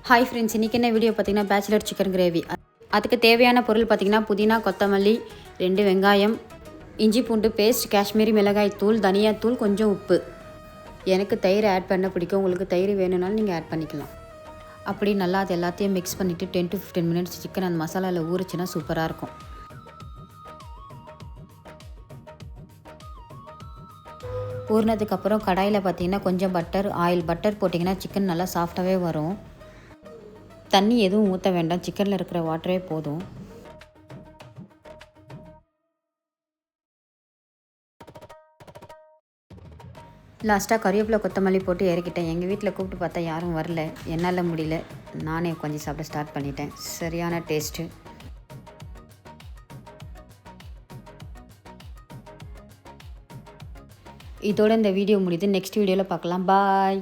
Hi friends, இன்றைக்கி என்ன video பார்த்தீங்கன்னா பேச்சுலர் சிக்கன் கிரேவி. அதுக்கு தேவையான பொருள் பார்த்திங்கன்னா புதினா, கொத்தமல்லி, 2 வெங்காயம், இஞ்சி பூண்டு பேஸ்ட், காஷ்மீரி மிளகாய் தூள், தனியாத்தூள், கொஞ்சம் உப்பு. எனக்கு தயிர் ஆட் பண்ண பிடிக்கும். உங்களுக்கு தயிர் வேணும்னாலும் நீங்கள் ஆட் பண்ணிக்கலாம். அப்படி நல்லா அது எல்லாத்தையும் மிக்ஸ் பண்ணிவிட்டு 10 to 15 மினிட்ஸ் சிக்கன் அந்த மசாலாவில் ஊறிச்சுன்னா சூப்பராக இருக்கும். ஊறினதுக்கப்புறம் கடாயில் பார்த்திங்கன்னா கொஞ்சம் பட்டர் போட்டிங்கன்னா சிக்கன் நல்லா சாஃப்டாகவே வரும். தண்ணி எதுவும் ஊற்ற வேண்டாம், சிக்கனில் இருக்கிற வாட்டரே போதும். லாஸ்ட்டாக கறிவேப்பிலை கொத்தமல்லி போட்டு இறக்கிட்டேன். எங்கள் வீட்டில் கூப்பிட்டு பார்த்தா யாரும் வரல, என்னால் முடியல, நானே கொஞ்சம் சாப்பிட ஸ்டார்ட் பண்ணிட்டேன். சரியான டேஸ்ட்டு. இதோட இந்த வீடியோ முடியுது. நெக்ஸ்ட் வீடியோவில் பார்க்கலாம். பாய்.